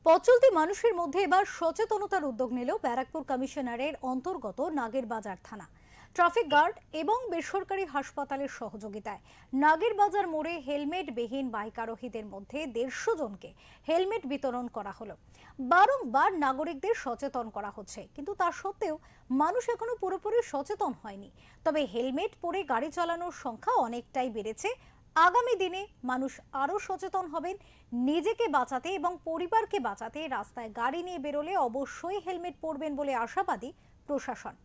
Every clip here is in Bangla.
পথচলতি মানুষের মধ্যে এবার সচেতনতার উদ্যোগ নিল ব্যারাকপুর কমিশনারের অন্তর্গত নাগেরবাজার থানা। ট্রাফিক গার্ড এবং বেসরকারি হাসপাতালের সহযোগিতায় নাগেরবাজার মোড়ে হেলমেটবিহীন বাইক আরোহীদের মধ্যে 150 জনকে হেলমেট বিতরণ করা হলো। বারংবার নাগরিকদের সচেতন করা হচ্ছে, কিন্তু তা সত্ত্বেও মানুষ এখনো পুরোপুরি সচেতন হয়নি। তবে হেলমেট পরে গাড়ি চালানোর সংখ্যা অনেকটাই বেড়েছে। আগামী দিনে মানুষ আরো সচেতন হবেন। নিজেকে বাঁচাতে এবং পরিবারকে বাঁচাতে রাস্তায় গাড়ি নিয়ে বেরোলে অবশ্যই হেলমেট পরবেন বলে আশাবাদী প্রশাসন।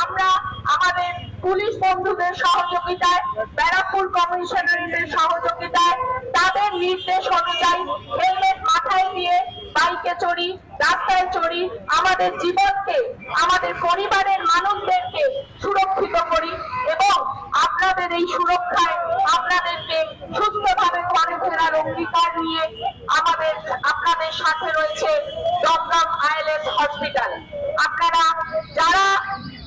আমরা আমাদের পুলিশ বন্ধুদের সহযোগিতায়, ব্যারাকপুর কমিশনারের সহযোগিতায়, তাদের নির্দেশ অনুযায়ী হেলমেট মাথায় দিয়ে বাইকে চড়ি, রাস্তায় চড়ি, আমাদের জীবনকে, আমাদের পরিবারের মানুষদেরকে সুরক্ষিত করি এবং আপনাদের এই সুরক্ষায় আপনাদেরকে সুস্থভাবে ঘরে ফেরার অঙ্গীকার নিয়ে আপনাদের সাথে রয়েছে দমদম আইএলএস হসপিটাল। আপনারা যারা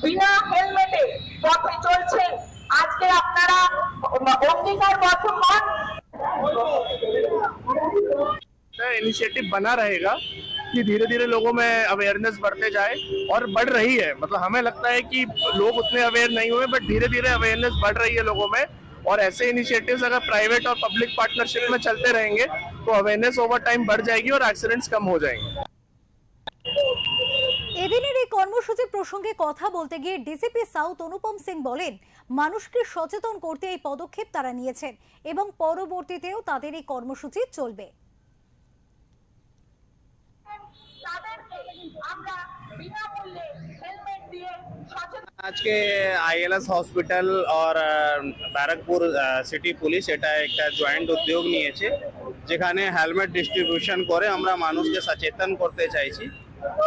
বিনা হেলমেটে পথে চলছেন, আজকে আপনারা অঙ্গীকারবদ্ধ হন। इनिशिएटिव बना रहेगा कि धीरे धीरे लोगों में अवेयरनेस बढ़ते जाए, और बढ़ रही है। मतलब हमें लगता है कि लोग उतने अवेयर नहीं हुए, बट धीरे धीरे अवेयरनेस बढ़ रही है लोगों में। और ऐसे इनिशिएटिव्स अगर प्राइवेट और पब्लिक पार्टनरशिप में चलते रहेंगे तो अवेयरनेस ओवर टाइम बढ़ जाएगी और एक्सीडेंट्स कम हो जाएंगे। এদিনের এই কর্মসূচির প্রসঙ্গে কথা বলতে গিয়ে ডিসিপি সাউথ অনুপম সিং বলেন, মানুষকে সচেতন করতে এই পদক্ষেপ তারা নিয়েছেন এবং পরবর্তীতেও তাদের এই কর্মসূচি চলবে। आज के आईएलएस हॉस्पिटल और बैरकपुर सिटी पुलिस এটা একটা জয়েন্ট উদ্যোগ নিয়েছে, যেখানে হেলমেট ডিস্ট্রিবিউশন করে আমরা মানুষকে সচেতন করতে চাইছি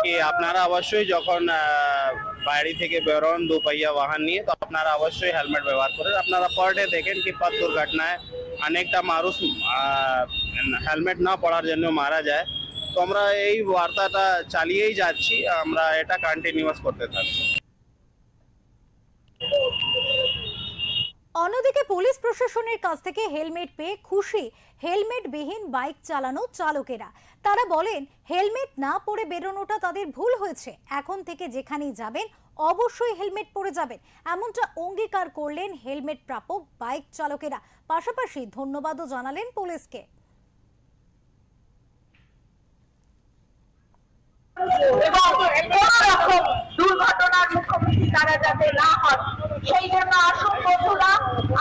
कि আপনারা অবশ্যই যখন বাড়ি থেকে বেরোন দুপাইয়া বাহন নিয়ে, তো আপনারা অবশ্যই হেলমেট ব্যবহার করেন। আপনারা পার ডে দেখেন কি পথ দুর্ঘটনায় অনেকটা মানুষ হেলমেট না পরার জন্য মারা যায়। তো আমরা এই বার্তাটা চালিয়েই যাচ্ছি, আমরা এটা কন্টিনিউয়াস করতে থাকবো। অন্যদিকে পুলিশ প্রশাসনের কাছ থেকে হেলমেট পেয়ে খুশি হেলমেটবিহীন বাইক চালানো চালকেরা। তারা বলেন, হেলমেট না পরে বেরোনোটা তাদের ভুল হয়েছে। এখন থেকে যেখানেই যাবেন অবশ্যই হেলমেট পরে যাবেন, এমনটা অঙ্গীকার করলেন হেলমেট প্রাপক বাইক চালকেরা। পাশাপাশি ধন্যবাদও জানালেন পুলিশকে। এবং দুর্ঘটনার মুখোমুখি তারা যাতে না হয়, সেই জন্য আসুন বন্ধুরা,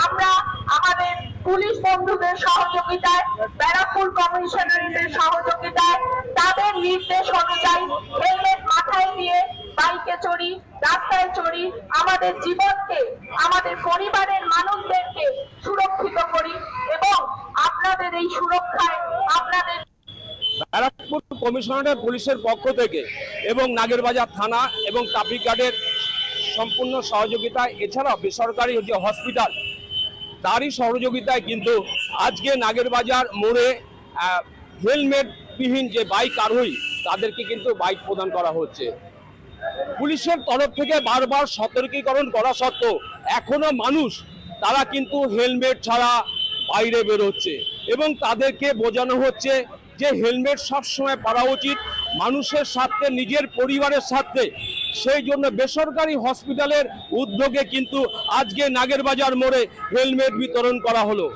আমরা আমাদের পুলিশ বন্ধুদের সহযোগিতায়, ব্যারাকপুর কমিশনারের সহযোগিতায়, তাদের নির্দেশ অনুযায়ী হেলমেট মাথায় দিয়ে বাইকে চড়ি, রাস্তায় চড়ি, আমাদের জীবনকে, আমাদের পরিবারের মানুষদেরকে সুরক্ষিত করি এবং আপনাদের এই সুরক্ষায় আপনাদের ব্যারাকপুর কমিশনারের পুলিশের পক্ষ থেকে এবং নাগেরবাজার থানা এবং ট্রাফিক গার্ডের সম্পূর্ণ সহযোগিতায়, এছাড়াও বেসরকারি যে হসপিটাল তারই সহযোগিতায় কিন্তু আজকে নাগেরবাজার মোড়ে হেলমেটবিহীন যে বাইক আরোহী তাদেরকে কিন্তু বাইক প্রদান করা হচ্ছে। পুলিশের তরফ থেকে বারবার সতর্কীকরণ করা সত্ত্বেও এখনো মানুষ তারা কিন্তু হেলমেট ছাড়া বাইরে বেরোচ্ছে এবং তাদেরকে বোঝানো হচ্ছে যে হেলমেট সবসময় পরা উচিত মানুষের সাথে, নিজের পরিবারের সাথে। সেই জন্য বেসরকারি হসপিটালের উদ্যোগে কিন্তু আজকে নাগেরবাজার মোড়ে হেলমেট বিতরণ করা হলো।